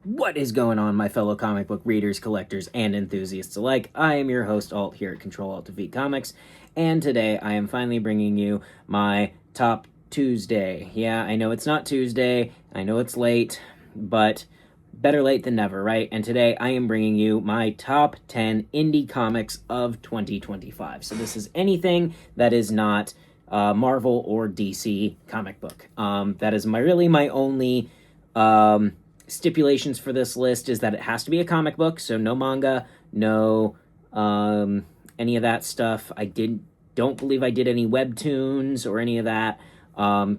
What is going on, my fellow comic book readers, collectors, and enthusiasts alike? I am your host, Alt, here at Control-Alt-Defeat Comics, and today I am finally bringing you my Top Tuesday. Yeah, I know it's not Tuesday, I know it's late, but better late than never, right? And today I am bringing you my top 10 indie comics of 2025. So this is anything that is not Marvel or DC comic book. That is my only stipulations for this list is that it has to be a comic book, so no manga, no any of that stuff. Don't believe I did any webtoons or any of that.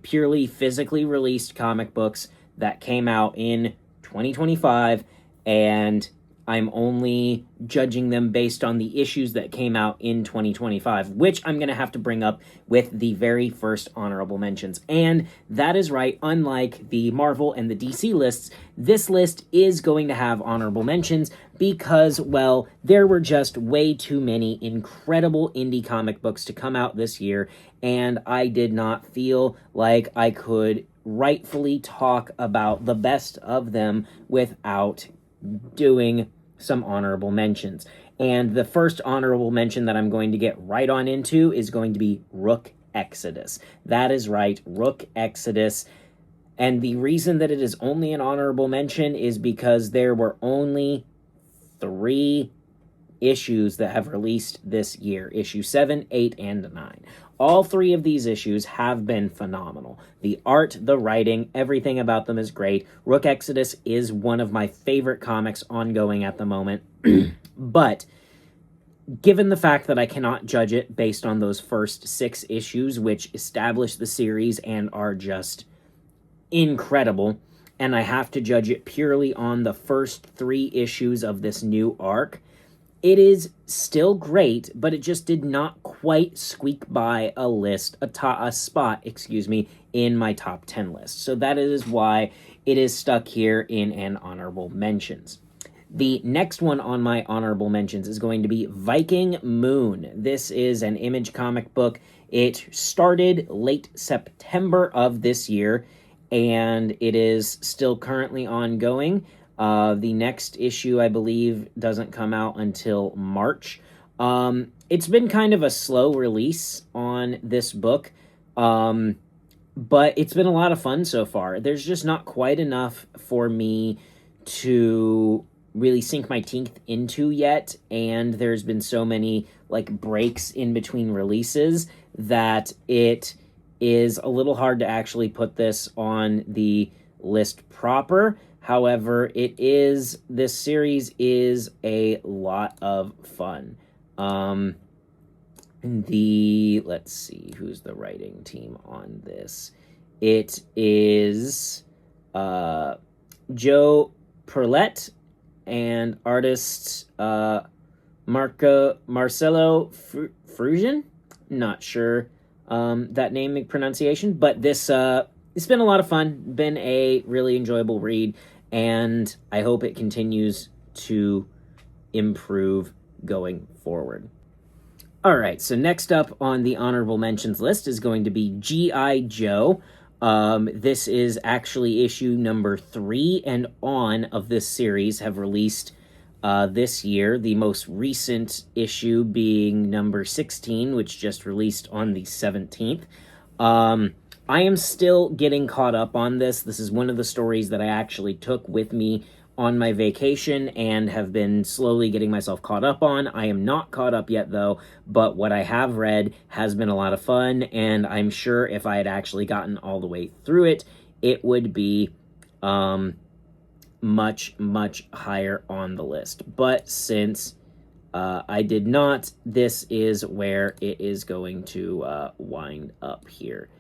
Purely physically released comic books that came out in 2025, and I'm only judging them based on the issues that came out in 2025, which I'm going to have to bring up with the very first honorable mentions. And that is right, unlike the Marvel and the DC lists, this list is going to have honorable mentions because, well, there were just way too many incredible indie comic books to come out this year, and I did not feel like I could rightfully talk about the best of them without doing some honorable mentions. And the first honorable mention that I'm going to get right on into is going to be Rook Exodus. That is right, Rook Exodus. And the reason that it is only an honorable mention is because there were only 3 issues that have released this year. Issue 7, 8, and 9. All 3 of these issues have been phenomenal. The art, the writing, everything about them is great. Rook Exodus is one of my favorite comics ongoing at the moment. But given the fact that I cannot judge it based on those first 6 issues, which establish the series and are just incredible, and I have to judge it purely on the first 3 issues of this new arc, it is still great, but it just did not quite squeak by a spot, in my top 10 list. So that is why it is stuck here in an honorable mentions. The next one on my honorable mentions is going to be Viking Moon. This is an Image comic book. It started late September of this year, and it is still currently ongoing. The next issue, I believe, doesn't come out until March. It's been kind of a slow release on this book, but it's been a lot of fun so far. There's just not quite enough for me to really sink my teeth into yet, and there's been so many breaks in between releases that it is a little hard to actually put this on the list proper. However, this series is a lot of fun. Let's see, who's the writing team on this? It is Joe Perlette and artist Marcello Frusian. Not sure that name pronunciation, but this it's been a lot of fun, been a really enjoyable read, and I hope it continues to improve going forward. All right, so next up on the honorable mentions list is going to be G.I. Joe. This is actually issue number 3 and on of this series have released this year. The most recent issue being number 16, which just released on the 17th. I am still getting caught up on this. This is one of the stories that I actually took with me on my vacation and have been slowly getting myself caught up on. I am not caught up yet, though, but what I have read has been a lot of fun, and I'm sure if I had actually gotten all the way through it, it would be much, much higher on the list. But since I did not, this is where it is going to wind up here.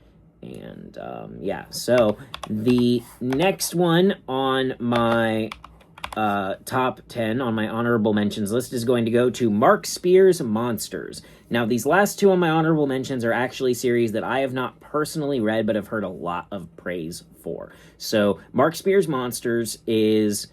And yeah, so the next one on my top 10 on my honorable mentions list is going to go to Mark Spears' Monsters. Now, these last 2 on my honorable mentions are actually series that I have not personally read, but have heard a lot of praise for. So Mark Spears' Monsters is,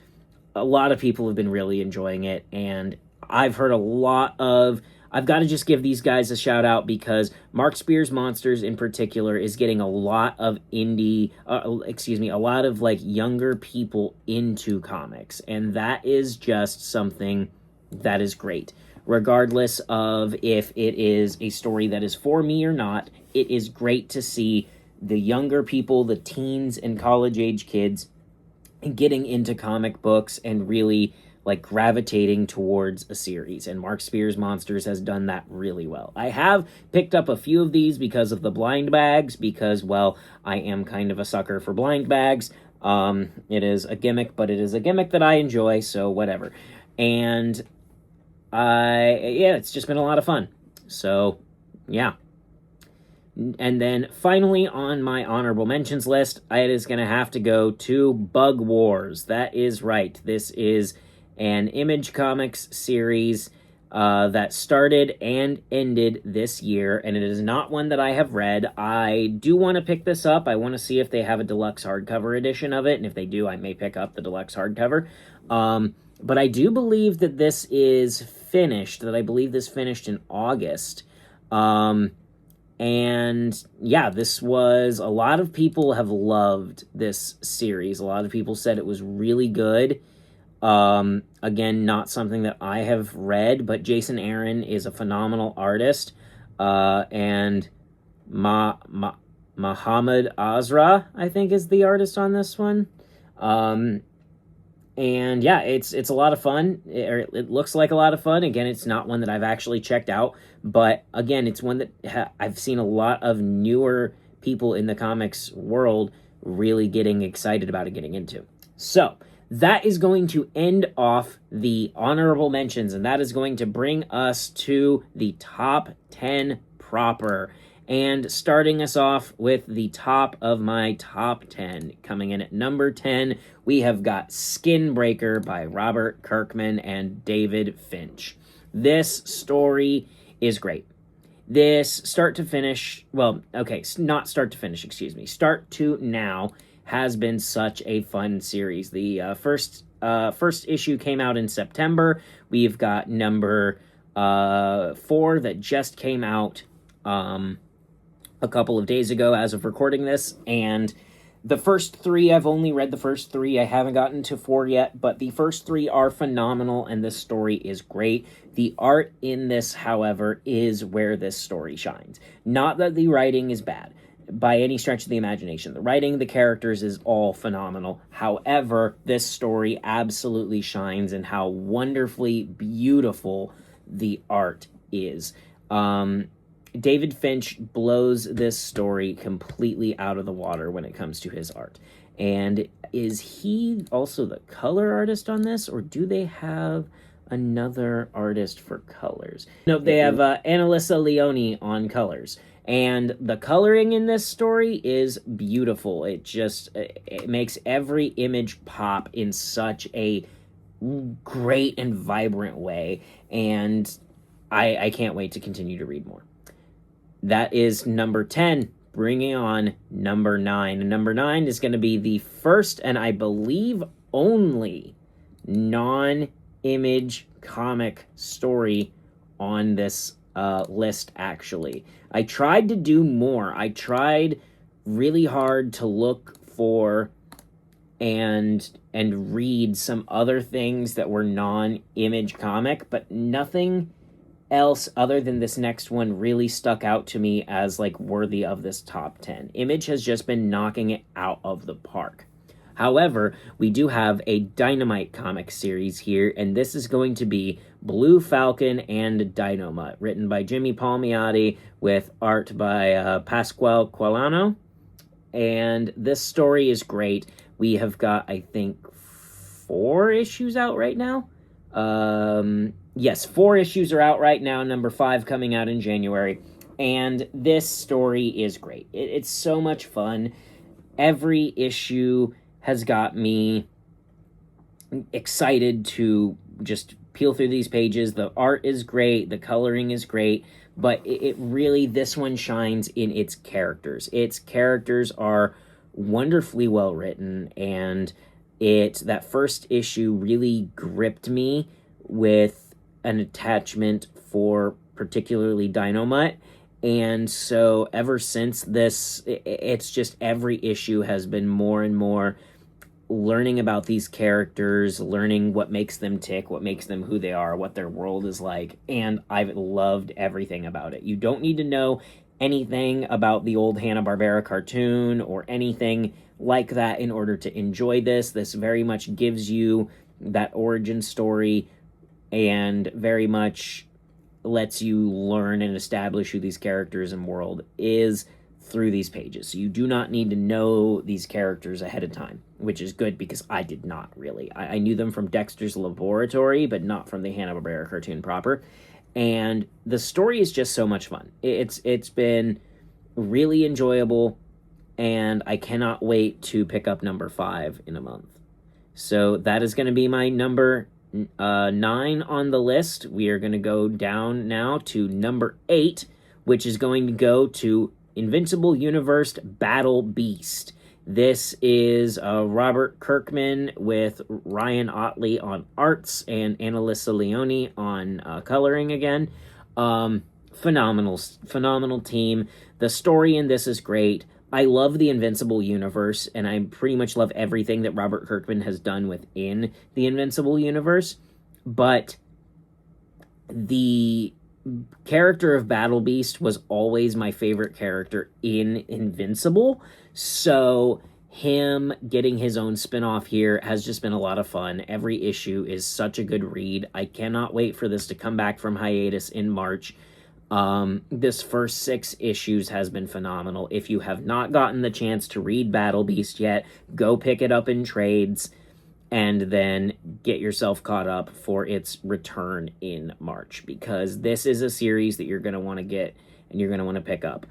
a lot of people have been really enjoying it, and I've heard a lot of I've got to just give these guys a shout out because Mark Spears Monsters in particular is getting a lot of a lot of like younger people into comics, and that is just something that is great. Regardless of if it is a story that is for me or not, it is great to see the younger people, the teens and college age kids, getting into comic books and really like gravitating towards a series. And Mark Spears Monsters has done that really well. I have picked up a few of these because of the blind bags, because, well, I am kind of a sucker for blind bags. It is a gimmick, but it is a gimmick that I enjoy, so whatever. And it's just been a lot of fun. So, yeah. And then finally on my honorable mentions list, it is going to have to go to Bug Wars. That is right. This is an Image Comics series that started and ended this year, and it is not one that I have read. I do want to pick this up. I want to see if they have a deluxe hardcover edition of it, and if they do, I may pick up the deluxe hardcover. But I do believe that this is finished, that I believe this finished in August. And yeah, this was, a lot of people have loved this series. A lot of people said it was really good. Again, not something that I have read, but Jason Aaron is a phenomenal artist. And Muhammad Azra, I think, is the artist on this one. And yeah, it's a lot of fun. It looks like a lot of fun. Again, it's not one that I've actually checked out, but again, it's one that I've seen a lot of newer people in the comics world really getting excited about and getting into. So that is going to end off the honorable mentions, and that is going to bring us to the top 10 proper. And starting us off with the top of my top 10, coming in at number 10, we have got Skinbreaker by Robert Kirkman and David Finch. This story is great. This start to now has been such a fun series. The first issue came out in September. We've got number 4 that just came out a couple of days ago as of recording this, and the first 3, I've only read the first 3. I haven't gotten to 4 yet, but the first 3 are phenomenal, and this story is great. The art in this, however, is where this story shines. Not that the writing is bad, by any stretch of the imagination. The writing, the characters is all phenomenal. However, this story absolutely shines in how wonderfully beautiful the art is. David Finch blows this story completely out of the water when it comes to his art. And is he also the color artist on this, or do they have another artist for colors? No, they have Annalisa Leone on colors. And the coloring in this story is beautiful. It makes every image pop in such a great and vibrant way. And I can't wait to continue to read more. That is number 10, bringing on number 9. And number 9 is going to be the first, and I believe only, non-image comic story on this list, actually. I tried to do more. I tried really hard to look for and read some other things that were non-image comic, but nothing else other than this next one really stuck out to me as like worthy of this top 10. Image has just been knocking it out of the park. However, we do have a Dynamite comic series here, and this is going to be Blue Falcon and Dynamite, written by Jimmy Palmiotti with art by Pasquale Quilano. And this story is great. We have got, I think, 4 issues out right now. Yes, 4 issues are out right now, number 5 coming out in January, and this story is great. It's so much fun. Every issue has got me excited to just peel through these pages. The art is great, the coloring is great, but it really, this one shines in its characters. Its characters are wonderfully well written, and that first issue really gripped me with an attachment for particularly Dynamite. And so ever since this, it's just every issue has been more and more learning about these characters, learning what makes them tick, what makes them who they are, what their world is like, and I've loved everything about it. You don't need to know anything about the old Hanna-Barbera cartoon or anything like that in order to enjoy this. This very much gives you that origin story and very much lets you learn and establish who these characters and world is through these pages. So you do not need to know these characters ahead of time, which is good because I did not really. I knew them from Dexter's Laboratory, but not from the Hanna-Barbera cartoon proper. And the story is just so much fun. It's been really enjoyable, and I cannot wait to pick up number 5 in a month. So that is going to be my number 9 on the list. We are going to go down now to number 8, which is going to go to Invincible Universe Battle Beast. This is Robert Kirkman with Ryan Otley on arts and Annalisa Leone on coloring again. Phenomenal team. The story in this is great. I love the Invincible Universe, and I pretty much love everything that Robert Kirkman has done within the Invincible Universe, but the character of Battle Beast was always my favorite character in Invincible, so him getting his own spin-off here has just been a lot of fun. Every issue is such a good read. I cannot wait for this to come back from hiatus in March. This first 6 issues has been phenomenal. If you have not gotten the chance to read Battle Beast yet, go pick it up in trades and then get yourself caught up for its return in March, because this is a series that you're going to want to get and you're going to want to pick up,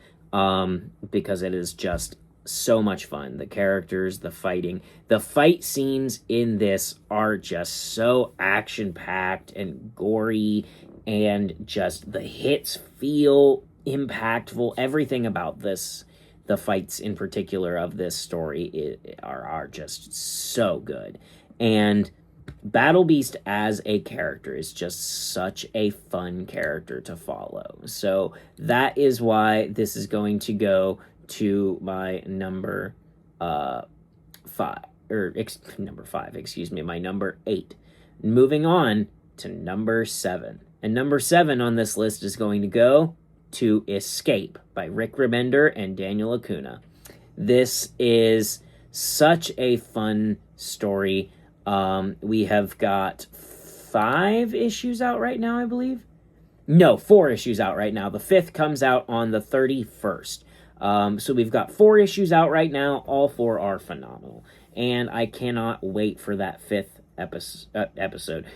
because it is just so much fun. The characters, the fighting, the fight scenes in this are just so action-packed and gory, and just the hits feel impactful. Everything about this, the fights in particular of this story, are just so good. And Battle Beast as a character is just such a fun character to follow. So that is why this is going to go to my number 5, my number 8. Moving on to number 7. And number 7 on this list is going to go to Escape by Rick Remender and Daniel Acuna. This is such a fun story. We have got 5 issues out right now, I believe. No, 4 issues out right now. The 5th comes out on the 31st. So we've got 4 issues out right now. All 4 are phenomenal. And I cannot wait for that 5th episode,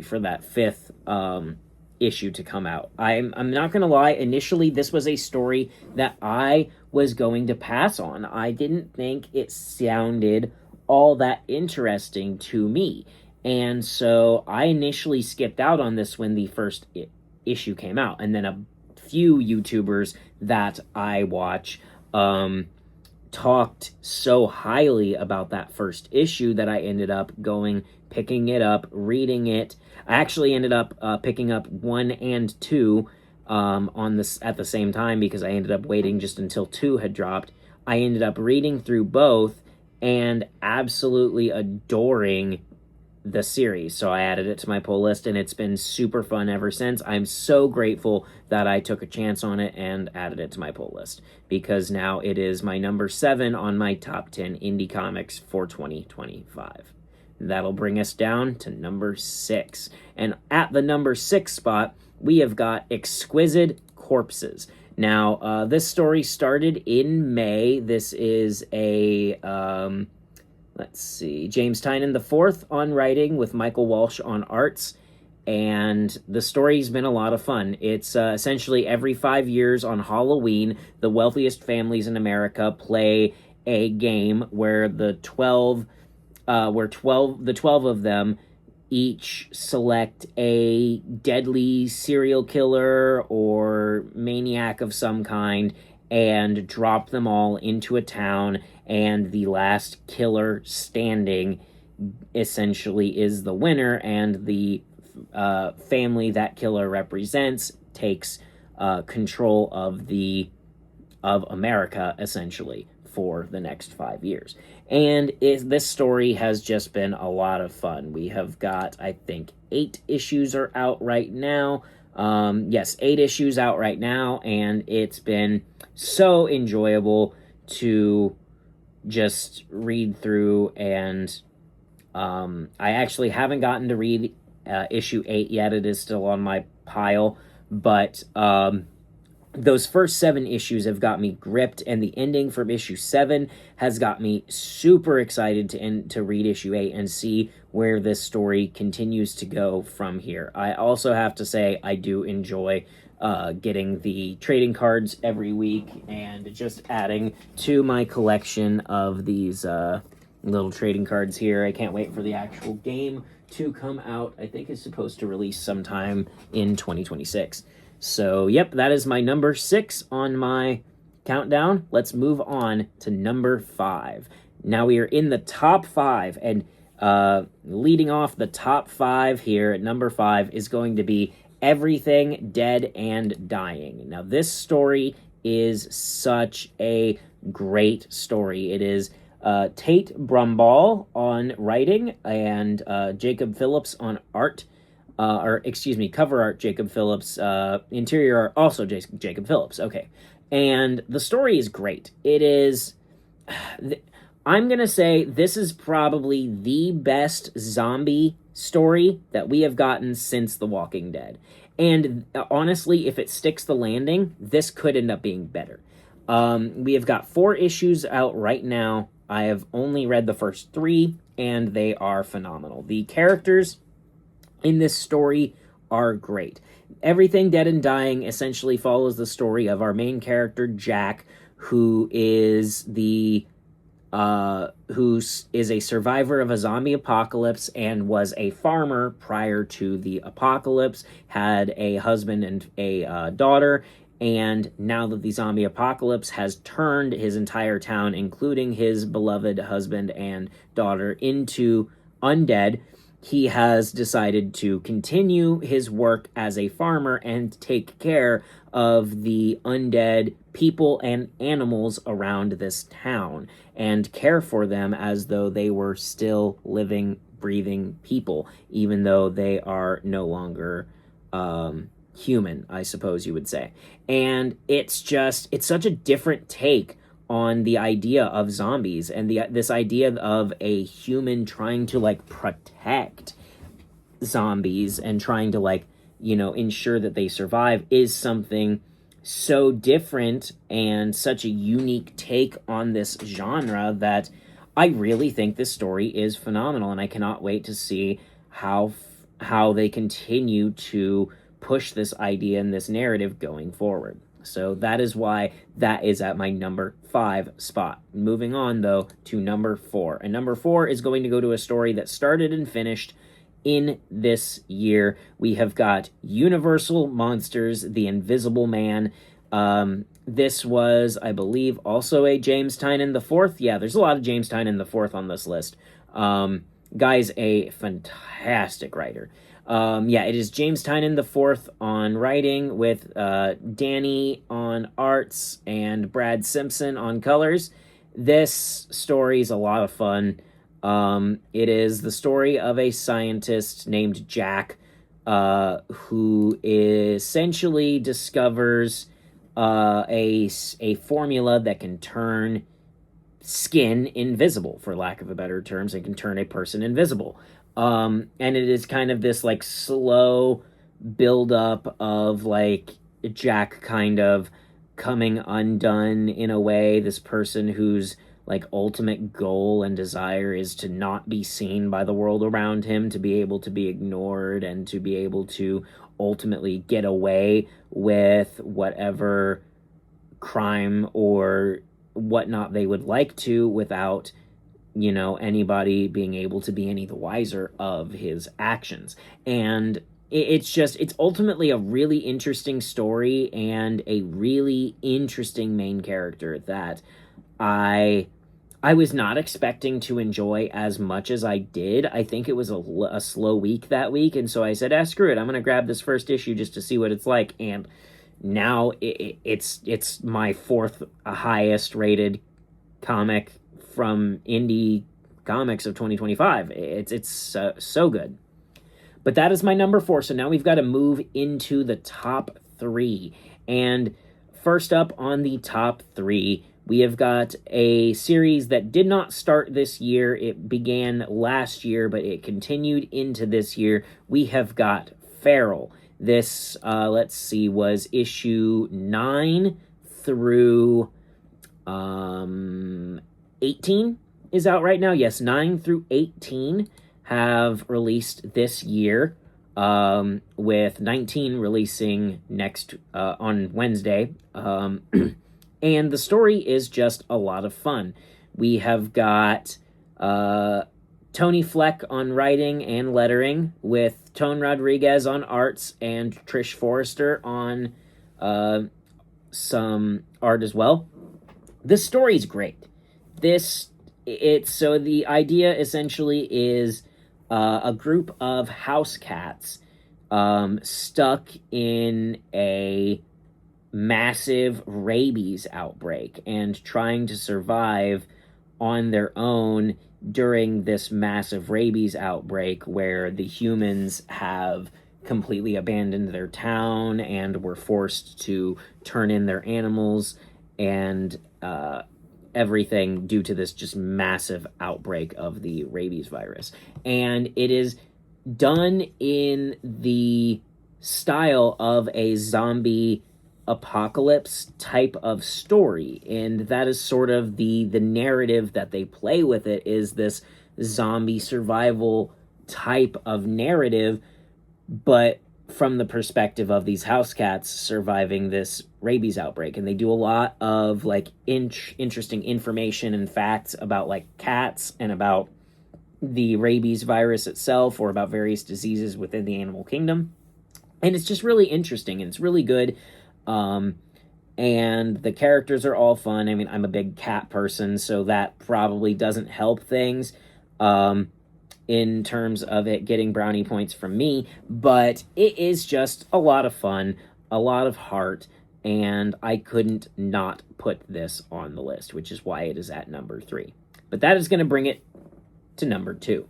for that 5th issue to come out. I'm not gonna lie, initially this was a story that I was going to pass on. I didn't think it sounded all that interesting to me, and so I initially skipped out on this when the first issue came out, and then a few YouTubers that I watch talked so highly about that first issue that I ended up picking it up, reading it. I actually ended up picking up 1 and 2 on this at the same time, because I ended up waiting just until 2 had dropped. I ended up reading through both and absolutely adoring the series. So I added it to my pull list, and it's been super fun ever since. I'm so grateful that I took a chance on it and added it to my pull list, because now it is my number 7 on my top 10 indie comics for 2025. That'll bring us down to number 6. And at the number 6 spot, we have got Exquisite Corpses. Now, this story started in May. This is a, James Tynan IV on writing with Michael Walsh on arts. And the story's been a lot of fun. It's essentially every 5 years on Halloween, the wealthiest families in America play a game where the 12 of them each select a deadly serial killer or maniac of some kind and drop them all into a town, and the last killer standing essentially is the winner, and the family that killer represents takes control of America, essentially, for the next 5 years. And this story has just been a lot of fun. We have got, I think, 8 issues are out right now. Yes, 8 issues out right now, and it's been so enjoyable to just read through. And I actually haven't gotten to read issue 8 yet. It is still on my pile, but those first 7 issues have got me gripped, and the ending from issue 7 has got me super excited to read issue 8 and see where this story continues to go from here. I also have to say I do enjoy getting the trading cards every week and just adding to my collection of these little trading cards here. I can't wait for the actual game to come out. I think it's supposed to release sometime in 2026. So, yep, that is my number 6 on my countdown. Let's move on to number 5. Now we are in the top 5, and leading off the top 5 here at number 5 is going to be Everything Dead and Dying. Now, this story is such a great story. It is Tate Brumball on writing and Jacob Phillips on art. Cover art, Jacob Phillips, interior art, also Jacob Phillips, okay. And the story is great. It is, I'm going to say this is probably the best zombie story that we have gotten since The Walking Dead. And honestly, if it sticks the landing, this could end up being better. We have got 4 issues out right now. I have only read the first 3, and they are phenomenal. The characters in this story are great. Everything Dead and Dying essentially follows the story of our main character, Jack, who is a survivor of a zombie apocalypse and was a farmer prior to the apocalypse, had a husband and a daughter, and now that the zombie apocalypse has turned his entire town, including his beloved husband and daughter, into undead, he has decided to continue his work as a farmer and take care of the undead people and animals around this town and care for them as though they were still living, breathing people, even though they are no longer human, I suppose you would say. And it's such a different take on the idea of zombies and this idea of a human trying to protect zombies and trying to ensure that they survive is something so different and such a unique take on this genre that I really think this story is phenomenal, and I cannot wait to see how they continue to push this idea and this narrative going forward. So that is why that is at my number 5 spot. Moving on, though, to number 4. And number 4 is going to go to a story that started and finished in this year. We have got Universal Monsters, The Invisible Man. This was, I believe, also a James Tynion IV. Yeah, there's a lot of James Tynion IV on this list. Guy's a fantastic writer. It is James Tynion IV on writing with Danny on arts and Brad Simpson on colors. This story is a lot of fun. It is the story of a scientist named Jack who essentially discovers a formula that can turn skin invisible, for lack of a better terms, and can turn a person invisible. And it is kind of this slow build up of Jack kind of coming undone in a way. This person whose ultimate goal and desire is to not be seen by the world around him, to be able to be ignored, and to be able to ultimately get away with whatever crime or whatnot they would like to without anybody being able to be any the wiser of his actions. And it's ultimately a really interesting story and a really interesting main character that I I was not expecting to enjoy as much as I did. I think it was a slow week that week, and so I said, screw it, I'm going to grab this first issue just to see what it's like, and now it's my fourth highest rated comic from indie comics of 2025. It's so good. But that is my number 4, so now we've got to move into the top 3. And first up on the top 3, we have got a series that did not start this year. It began last year, but it continued into this year. We have got Feral. This, let's see, was issue 9 through 18 is out right now. Yes, 9 through 18 have released this year, with 19 releasing next on Wednesday. And the story is just a lot of fun. We have got Tony Fleck on writing and lettering, with Tone Rodriguez on arts and Trish Forrester on some art as well. This story is great. So the idea essentially is a group of house cats stuck in a massive rabies outbreak and trying to survive on their own during this massive rabies outbreak, where the humans have completely abandoned their town and were forced to turn in their animals and everything due to this just massive outbreak of the rabies virus. And it is done in the style of a zombie apocalypse type of story, and that is sort of the narrative that they play with. It is this zombie survival type of narrative, but from the perspective of these house cats surviving this rabies outbreak. And they do a lot of like interesting information and facts about like cats and about the rabies virus itself, or about various diseases within the animal kingdom. And it's just really interesting, and it's really good. And the characters are all fun. I mean, I'm a big cat person, so that probably doesn't help things in terms of it getting brownie points from me, but it is just a lot of fun, a lot of heart, and I couldn't not put this on the list, which is why it is at number 3. But that is going to bring it to number 2.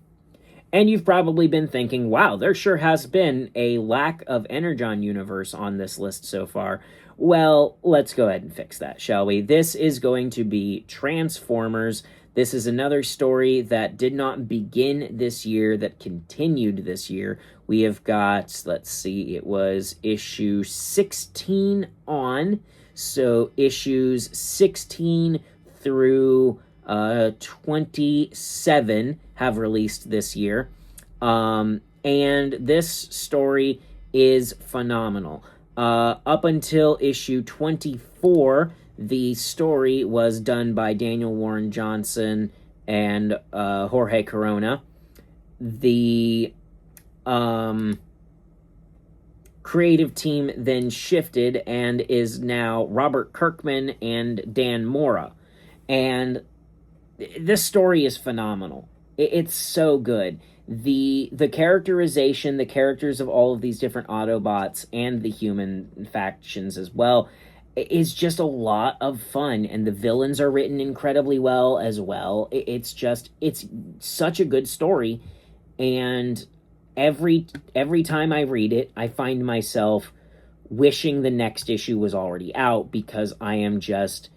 And you've probably been thinking, wow, there sure has been a lack of Energon universe on this list so far. Well, let's go ahead and fix that, shall we? This is going to be Transformers. This is another story that did not begin this year, that continued this year. We have got, let's see, it was issue 16 on. So issues 16 through 27 have released this year. And this story is phenomenal. Up until issue 24, the story was done by Daniel Warren Johnson and Jorge Corona. The creative team then shifted and is now Robert Kirkman and Dan Mora. And this story is phenomenal. It's so good. The characterization, the characters of all of these different Autobots and the human factions as well, is just a lot of fun, and the villains are written incredibly well as well. It's such a good story, and every time I read it, I find myself wishing the next issue was already out, because I am just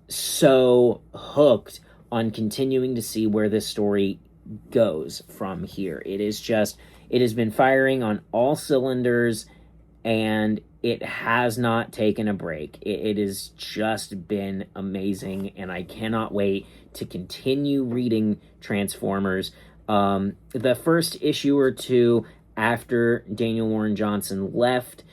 so hooked on continuing to see where this story goes from here. It has been firing on all cylinders, and it has not taken a break. It has just been amazing, and I cannot wait to continue reading Transformers. The first issue or two after Daniel Warren Johnson left,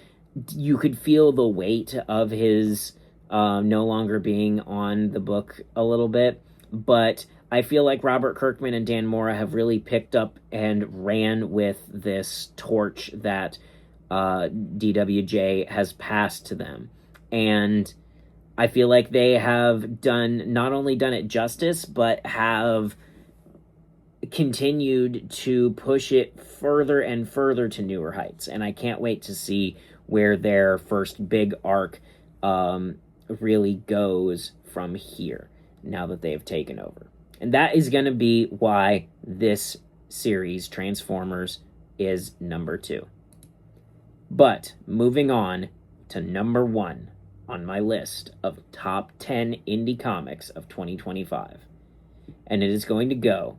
you could feel the weight of his no longer being on the book a little bit, but I feel like Robert Kirkman and Dan Mora have really picked up and ran with this torch that DWJ has passed to them. And I feel like they have not only done it justice, but have continued to push it further and further to newer heights. And I can't wait to see where their first big arc really goes from here, now that they have taken over. And that is going to be why this series, Transformers, is number 2. But moving on to number 1 on my list of top 10 indie comics of 2025. And it is going to go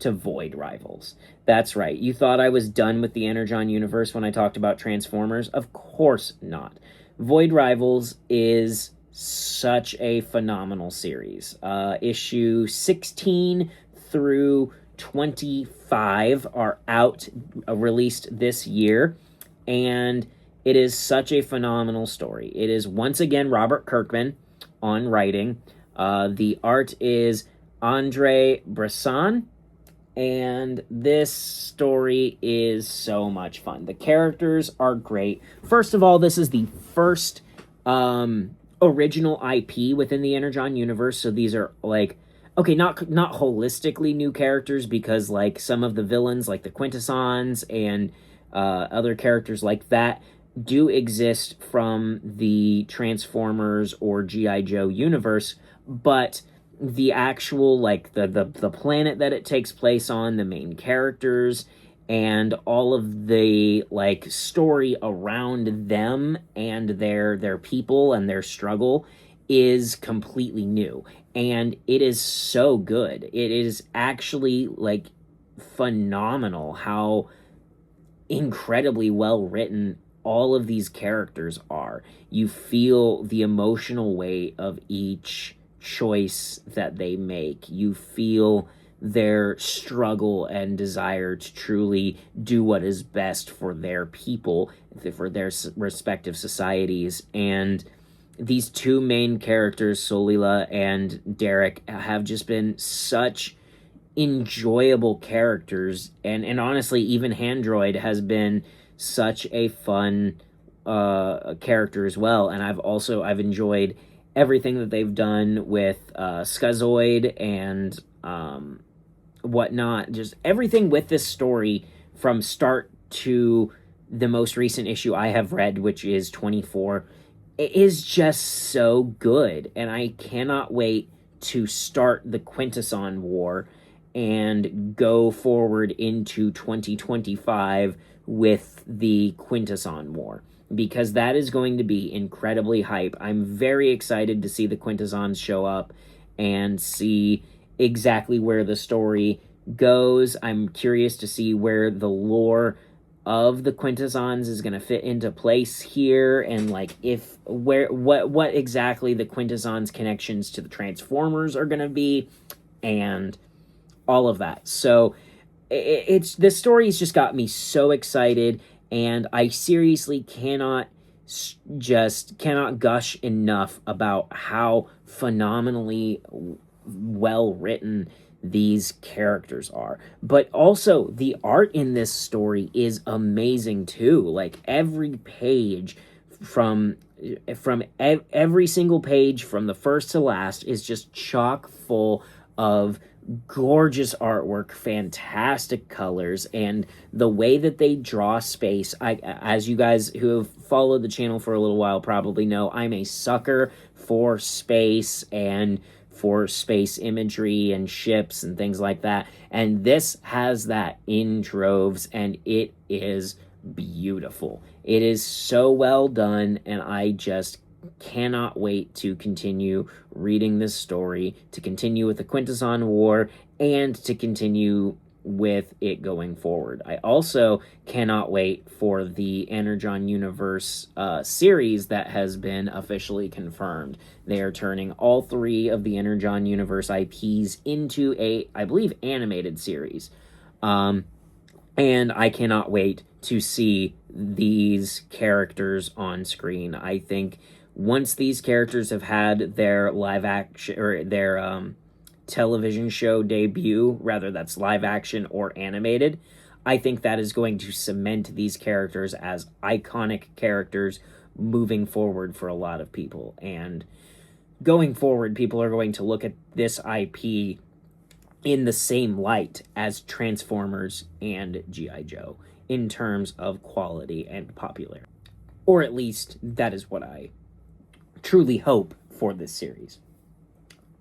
to Void Rivals. That's right. You thought I was done with the Energon universe when I talked about Transformers? Of course not. Void Rivals is such a phenomenal series. Issue 16 through 25 are out, released this year, and it is such a phenomenal story. It is once again Robert Kirkman on writing. The art is Andre Bresson, and this story is so much fun. The characters are great. First of all, this is the first original IP within the Energon universe, so these are like, okay, not holistically new characters, because like some of the villains, like the Quintessons and other characters like that, do exist from the Transformers or G.I. Joe universe, but the actual, like, the planet that it takes place on, the main characters, and all of the, like, story around them and their people and their struggle is completely new. And it is so good. It is actually, like, phenomenal how incredibly well written all of these characters are. You feel the emotional weight of each choice that they make. You feel their struggle and desire to truly do what is best for their people, for their respective societies. And these two main characters, Solila and Derek, have just been such enjoyable characters, and honestly, even Handroid has been such a fun character as well. And I've enjoyed everything that they've done with Scuzoid and whatnot. Just everything with this story from start to the most recent issue I have read, which is 24, it is just so good. And I cannot wait to start the Quintesson War and go forward into 2025 with the Quintesson War, because that is going to be incredibly hype. I'm very excited to see the Quintessons show up and see exactly where the story goes. I'm curious to see where the lore of the Quintessons is going to fit into place here, and like what exactly the Quintessons' connections to the Transformers are going to be, and all of that. So this story's just got me so excited, and I seriously cannot gush enough about how phenomenally well written these characters are. But also, the art in this story is amazing too. Like, every page from every single page from the first to last is just chock full of gorgeous artwork, fantastic colors, and the way that they draw space. As you guys who have followed the channel for a little while probably know, I'm a sucker for space and for space imagery and ships and things like that. And this has that in droves, and it is beautiful. It is so well done, and I just cannot wait to continue reading this story, to continue with the Quintesson War, and to continue with it going forward. I also cannot wait for the Energon Universe series that has been officially confirmed. They are turning all 3 of the Energon Universe IPs into a, I believe, animated series. And I cannot wait to see these characters on screen. I think once these characters have had their live action, or their television show debut, rather that's live action or animated, I think that is going to cement these characters as iconic characters moving forward for a lot of people. And going forward, people are going to look at this IP in the same light as Transformers and G.I. Joe in terms of quality and popularity. Or at least that is what I truly hope for this series.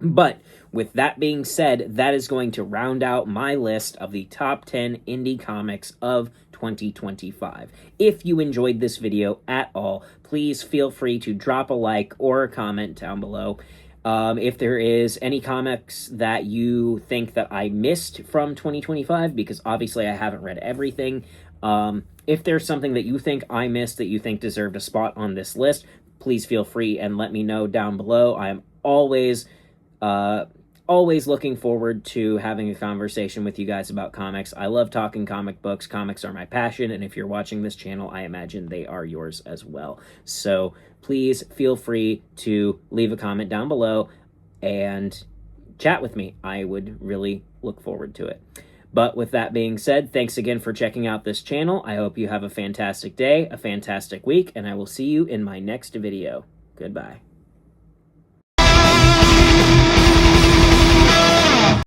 But with that being said, that is going to round out my list of the top 10 indie comics of 2025. If you enjoyed this video at all, please feel free to drop a like or a comment down below. If there is any comics that you think that I missed from 2025, because obviously I haven't read everything, if there's something that you think I missed that you think deserved a spot on this list, please feel free and let me know down below. I am always looking forward to having a conversation with you guys about comics. I love talking comic books. Comics are my passion, and if you're watching this channel, I imagine they are yours as well. So please feel free to leave a comment down below and chat with me. I would really look forward to it. But with that being said, thanks again for checking out this channel. I hope you have a fantastic day, a fantastic week, and I will see you in my next video. Goodbye.